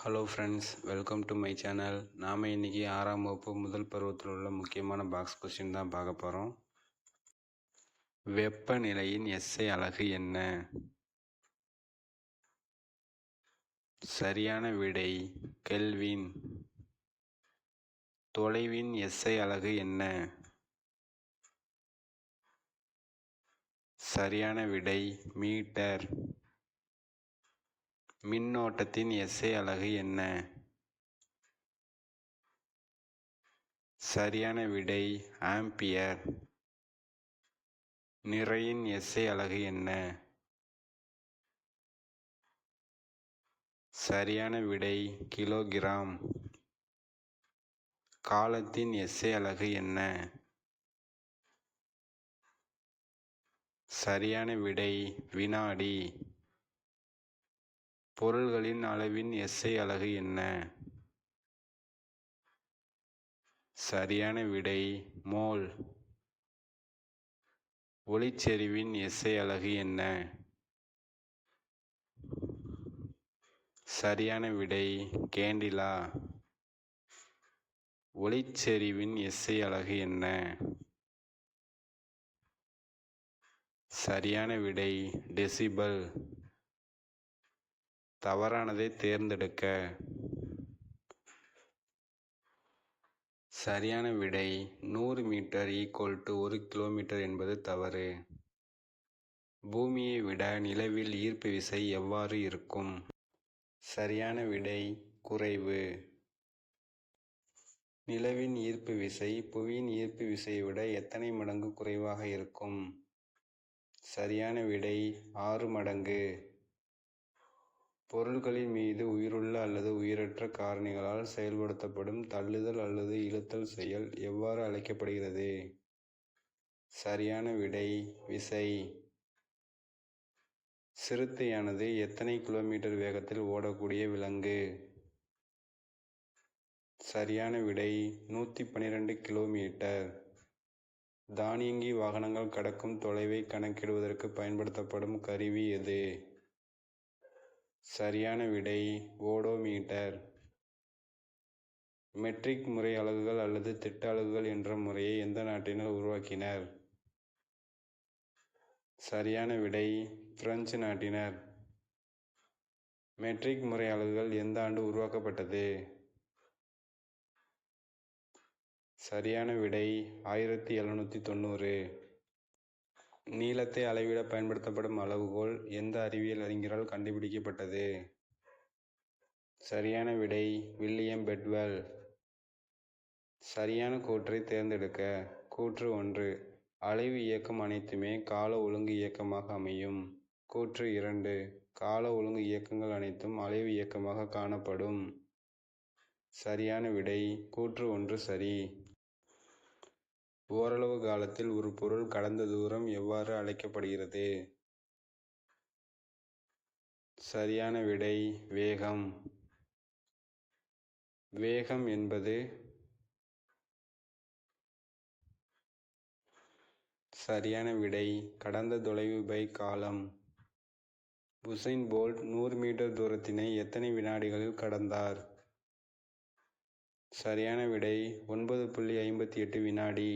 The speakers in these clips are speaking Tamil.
Hello friends, welcome to my channel. நாம் இன்றைக்கி 6ஆம் வகுப்பு முதல் பருவத்தில் உள்ள முக்கியமான பாக்ஸ் கொஸ்டின் தான் பார்க்க போகிறோம். வெப்பநிலையின் எஸ்ஐ அலகு என்ன? சரியான விடை கெல்வின். தொலைவின் எஸ்ஐ அலகு என்ன? சரியான விடை மீட்டர். மின்னோட்டத்தின் எஸ்ஐ அலகு என்ன? சரியான விடை ஆம்பியர். நிறையின் எஸ்ஐ அலகு என்ன? சரியான விடை கிலோகிராம். காலத்தின் எஸ்ஐ அலகு என்ன? சரியான விடை வினாடி. பொருள்களின் அளவின் எஸ்ஐ அலகு என்ன? சரியான விடை மோல். ஒளிச்செறிவின் எஸ்ஐ அலகு என்ன? சரியான விடை கேண்டிலா. ஒளிச்செறிவின் எஸ்ஐ அலகு என்ன? சரியான விடை டெசிபல். தவறானதை தேர்ந்தெடுக்க. சரியான விடை 100 மீட்டர் = 1 கிலோமீட்டர் என்பது தவறு. பூமியை விட நிலவில் ஈர்ப்பு விசை எவ்வாறு இருக்கும்? சரியான விடை குறைவு. நிலவின் ஈர்ப்பு விசை புவியின் ஈர்ப்பு விசையை விட எத்தனை மடங்கு குறைவாக இருக்கும்? சரியான விடை 6 மடங்கு. பொருட்களின் மீது உயிருள்ள அல்லது உயிரற்ற காரணிகளால் செயல்படுத்தப்படும் தள்ளுதல் அல்லது இழுத்தல் செயல் எவ்வாறு அழைக்கப்படுகிறது? சரியான விடை விசை. சிறுத்தையானது எத்தனை கிலோமீட்டர் வேகத்தில் ஓடக்கூடிய விலங்கு? சரியான விடை 112 கிலோமீட்டர். தானியங்கி வாகனங்கள் கடக்கும் தொலைவை கணக்கிடுவதற்கு பயன்படுத்தப்படும் கருவி எது? சரியான விடை ஓடோமீட்டர். மெட்ரிக் முறை அலகுகள் அல்லது திட்ட அலகுகள் என்ற முறையை எந்த நாட்டினர் உருவாக்கினர்? சரியான விடை பிரெஞ்சு நாட்டினர். மெட்ரிக் முறை அலகுகள் எந்த ஆண்டு உருவாக்கப்பட்டது? சரியான விடை 1790. நீளத்தை அளவிட பயன்படுத்தப்படும் அளவுகோல் எந்த அறிவியல் அறிஞரால் கண்டுபிடிக்கப்பட்டது? சரியான விடை வில்லியம் பெட்வெல். சரியான கூற்றை தேர்ந்தெடுக்க. கூற்று 1, அலைவு இயக்கம் அனைத்துமே கால ஒழுங்கு இயக்கமாக அமையும். கூற்று 2, கால ஒழுங்கு இயக்கங்கள் அனைத்தும் அலைவு இயக்கமாக காணப்படும். சரியான விடை கூற்று 1 சரி. ஓரளவு காலத்தில் ஒரு பொருள் கடந்த தூரம் எவ்வாறு அழைக்கப்படுகிறது? சரியான விடை வேகம். வேகம் என்பது சரியான விடை கடந்த தொலைவு பை காலம். உசைன் போல்ட் 100 மீட்டர் தூரத்தினை எத்தனை வினாடிகளில் கடந்தார்? சரியான விடை 9.58 வினாடி.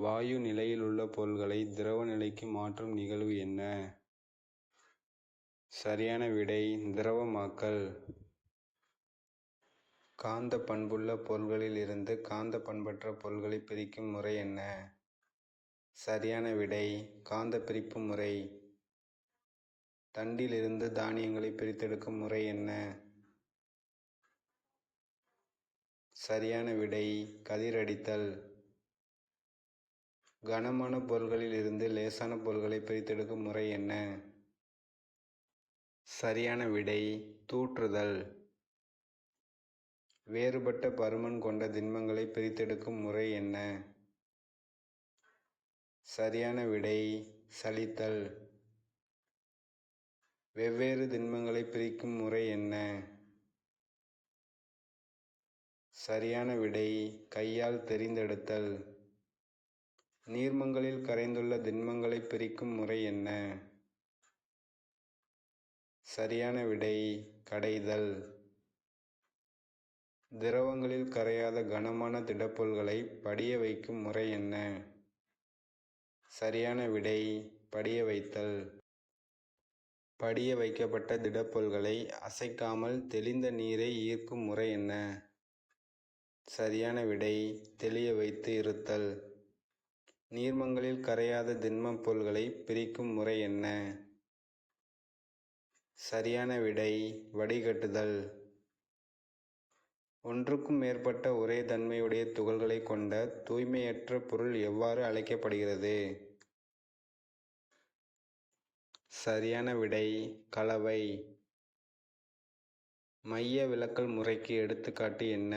வாயு நிலையில் உள்ள பொருள்களை திரவ நிலைக்கு மாற்றும் நிகழ்வு என்ன? சரியான விடை திரவமாக்கல். காந்த பண்புள்ள பொருள்களில் இருந்து காந்த பண்பற்ற பொருள்களை பிரிக்கும் முறை என்ன? சரியான விடை காந்த பிரிப்பு முறை. தண்டிலிருந்து தானியங்களை பிரித்தெடுக்கும் முறை என்ன? சரியான விடை கதிரடித்தல். கனமான பொருள்களில் இருந்து லேசான பொருள்களை பிரித்தெடுக்கும் முறை என்ன? சரியான விடை தூற்றுதல். வேறுபட்ட பருமன் கொண்ட திண்மங்களை பிரித்தெடுக்கும் முறை என்ன? சரியான விடை சலித்தல். வெவ்வேறு திண்மங்களை பிரிக்கும் முறை என்ன? சரியான விடை கையால் தெரிந்தெடுத்தல். நீர்மங்களில் கரைந்துள்ள திண்மங்களை பிரிக்கும் முறை என்ன? சரியான விடை கடைதல். திரவங்களில் கரையாத கனமான திடப்பொருள்களை படிய வைக்கும் முறை என்ன? சரியான விடை படிய வைத்தல். படிய வைக்கப்பட்ட திடப்பொருள்களை அசைக்காமல் தெளிந்த நீரை ஈர்க்கும் முறை என்ன? சரியான விடை தெளிய வைத்து இருத்தல். நீர்மங்களில் கரையாத திண்மப் பொருள்களை பிரிக்கும் முறை என்ன? சரியான விடை வடிகட்டுதல். ஒன்றுக்கும் மேற்பட்ட ஒரே தன்மையுடைய துகள்களை கொண்ட தூய்மையற்ற பொருள் எவ்வாறு அழைக்கப்படுகிறது? சரியான விடை கலவை. மைய விலக்கல் முறைக்கு எடுத்துக்காட்டு என்ன?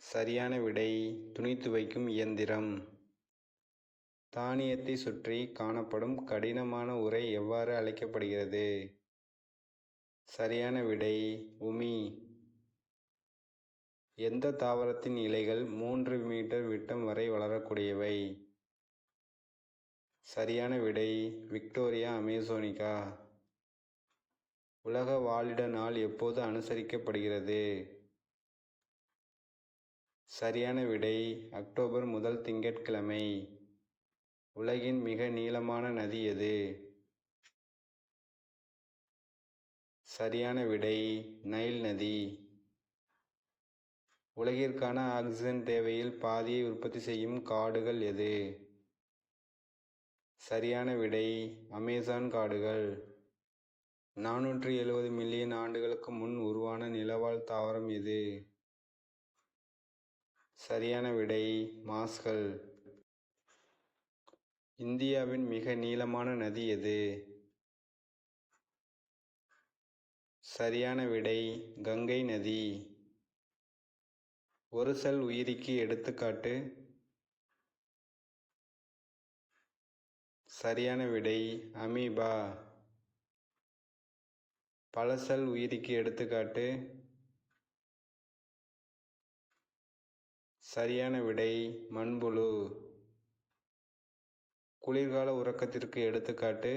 சரியான விடை துணி துவைக்கும் இயந்திரம். தானியத்தை சுற்றி காணப்படும் கடினமான உறை எவ்வாறு அழைக்கப்படுகிறது? சரியான விடை உமி. எந்த தாவரத்தின் இலைகள் 3 மீட்டர் விட்டம் வரை வளரக்கூடியவை? சரியான விடை விக்டோரியா அமேசோனிகா. உலக வாழிட நாள் எப்போது அனுசரிக்கப்படுகிறது? சரியான விடை அக்டோபர் முதல் திங்கட்கிழமை. உலகின் மிக நீளமான நதி எது? சரியான விடை நைல் நதி. உலகிற்கான ஆக்சிஜன் தேவையில் பாதியை உற்பத்தி செய்யும் காடுகள் எது? சரியான விடை அமேசான் காடுகள். 470 மில்லியன் ஆண்டுகளுக்கு முன் உருவான நிலவாழ் தாவரம் எது? சரியான விடை மாஸ்கள். இந்தியாவின் மிக நீளமான நதி எது? சரியான விடை கங்கை நதி. ஒரு செல் உயிரிக்கு எடுத்துக்காட்டு? சரியான விடை அமீபா. பல செல் உயிரிக்கு எடுத்துக்காட்டு? சரியான விடை மண்புழு. குளிர்கால உறக்கத்திற்கு எடுத்துக்காட்டு?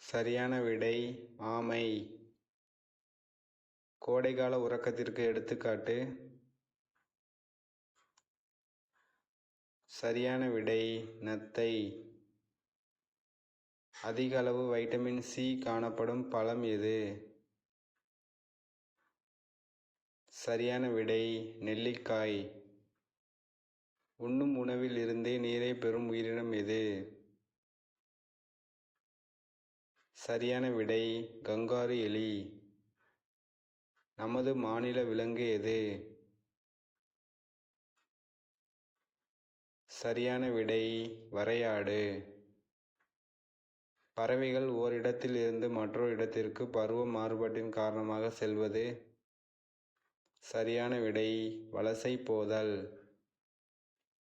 சரியான விடை ஆமை. கோடைகால உறக்கத்திற்கு எடுத்துக்காட்டு? சரியான விடை நத்தை. அதிக அளவு வைட்டமின் சி காணப்படும் பழம் எது? சரியான விடை நெல்லிக்காய். உண்ணும் உணவில் இருந்தே நீரை பெறும் உயிரினம் எது? சரியான விடை கங்காரு எலி. நமது மாநில விலங்கு எது? சரியான விடை வரையாடு. பறவைகள் ஓரிடத்தில் இருந்து மற்றொரு இடத்திற்கு பருவ மாறுபாட்டின் காரணமாக செல்வது? சரியான விடை வலசை போதல்.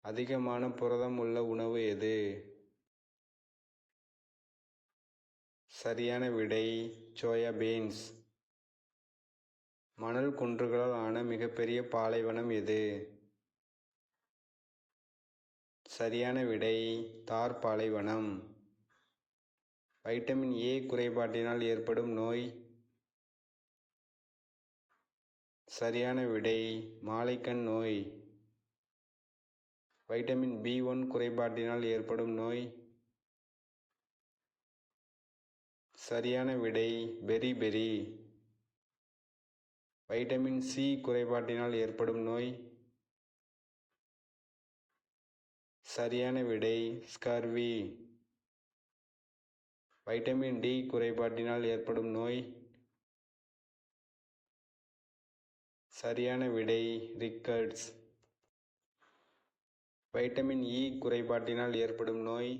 அதிகமான புரதம் உள்ள உணவு எது? சரியான விடை சோயாபீன்ஸ். மணல் குன்றுகளால் ஆன மிகப்பெரிய பாலைவனம் எது? சரியான விடை தார் பாலைவனம். வைட்டமின் ஏ குறைபாட்டினால் ஏற்படும் நோய்? சரியான விடை மாலைக்கண் நோய். வைட்டமின் B1 குறைபாட்டினால் ஏற்படும் நோய்? சரியான விடை பெரிபெரி. வைட்டமின் சி குறைபாட்டினால் ஏற்படும் நோய்? சரியான விடை ஸ்கர்வி. வைட்டமின் டி குறைபாட்டினால் ஏற்படும் நோய்? சரியான விடை ரிக்கட்ஸ். வைட்டமின் இ குறைபாட்டினால் ஏற்படும் நோய்?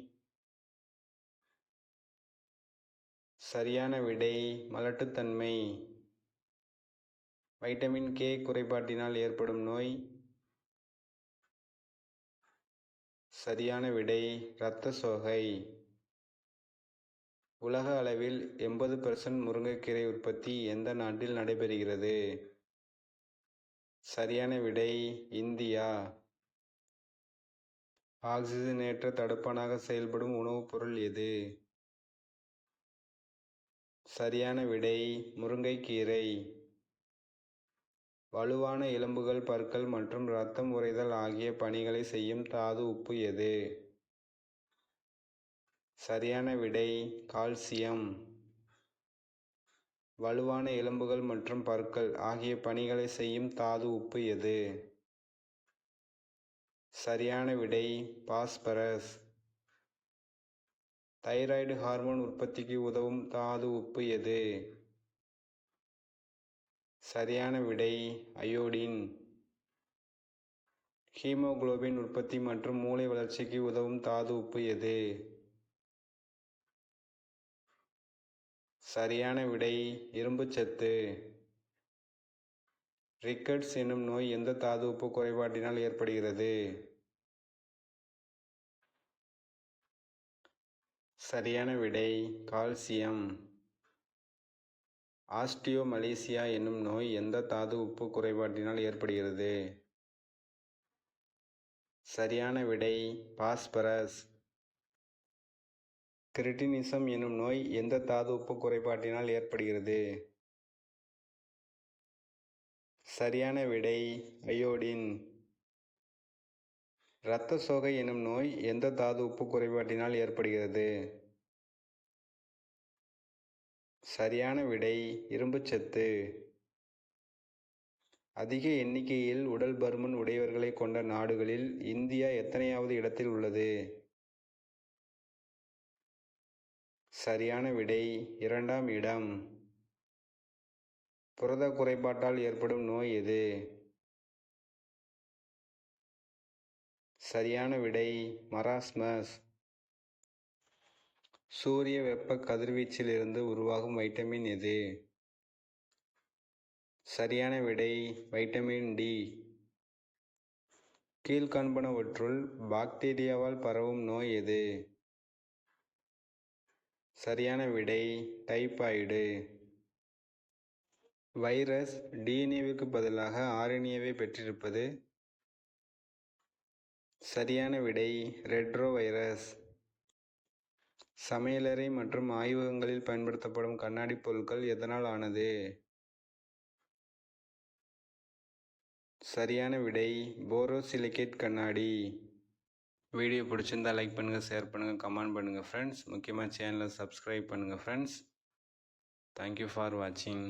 சரியான விடை மலட்டுத்தன்மை. வைட்டமின் கே குறைபாட்டினால் ஏற்படும் நோய்? சரியான விடை இரத்த சோகை. உலக அளவில் 80% முருங்கைக்கீரை உற்பத்தி எந்த நாட்டில் நடைபெறுகிறது? சரியான விடை இந்தியா. ஆக்சிஜனேற்ற தடுப்பானாக செயல்படும் உணவுப் பொருள் எது? சரியான விடை முருங்கைக்கீரை. வலுவான எலும்புகள், பற்கள் மற்றும் இரத்தம் உறைதல் ஆகிய பணிகளை செய்யும் தாது உப்பு எது? சரியான விடை கால்சியம். வலுவான எலும்புகள் மற்றும் பற்கள் ஆகிய பணிகளை செய்யும் தாது உப்பு எது? சரியான விடை பாஸ்பரஸ். தைராய்டு ஹார்மோன் உற்பத்திக்கு உதவும் தாது உப்பு எது? சரியான விடை அயோடின். ஹீமோகுளோபின் உற்பத்தி மற்றும் மூளை வளர்ச்சிக்கு உதவும் தாது உப்பு எது? சரியான விடை இரும்புச்சத்து. ரிக்கெட்ஸ் என்னும் நோய் எந்த தாது உப்பு குறைபாட்டினால் ஏற்படுகிறது? சரியான விடை கால்சியம். ஆஸ்டியோமலேசியா என்னும் நோய் எந்த தாது உப்பு குறைபாட்டினால் ஏற்படுகிறது? சரியான விடை பாஸ்பரஸ். கிரிட்டினிசம் என்னும் நோய் எந்த தாது உப்பு குறைபாட்டினால் ஏற்படுகிறது? சரியான விடை அயோடின். இரத்த சோகை எனும் நோய் எந்த தாது உப்பு குறைபாட்டினால் ஏற்படுகிறது? சரியான விடை இரும்புச்சத்து. அதிக எண்ணிக்கையில் உடல் பருமன் உடையவர்களை கொண்ட நாடுகளில் இந்தியா எத்தனையாவது இடத்தில் உள்ளது? சரியான விடை 2ஆம் இடம். புரத குறைபாட்டால் ஏற்படும் நோய் எது? சரியான விடை மராஸ்மஸ். சூரிய வெப்ப கதிர்வீச்சிலிருந்து உருவாகும் வைட்டமின் எது? சரியான விடை வைட்டமின் டி. கீழ்காண்பனவற்றுள் பாக்டீரியாவால் பரவும் நோய் எது? சரியான விடை டைபாய்டு. வைரஸ் டிஎன்ஏவிற்கு பதிலாக ஆர்என்ஏவை பெற்றிருப்பது? சரியான விடை ரெட்ரோ வைரஸ். சமையலறை மற்றும் ஆய்வகங்களில் பயன்படுத்தப்படும் கண்ணாடி பொருட்கள் எதனால் ஆனது? சரியான விடை போரோசிலிகேட் கண்ணாடி. வீடியோ பிடிச்சிருந்தால் லைக் பண்ணுங்கள், ஷேர் பண்ணுங்கள், கமெண்ட் பண்ணுங்கள் ஃப்ரெண்ட்ஸ். முக்கியமாக சேனலை சப்ஸ்கிரைப் பண்ணுங்கள் ஃப்ரெண்ட்ஸ். தேங்க்யூ ஃபார் வாட்சிங்.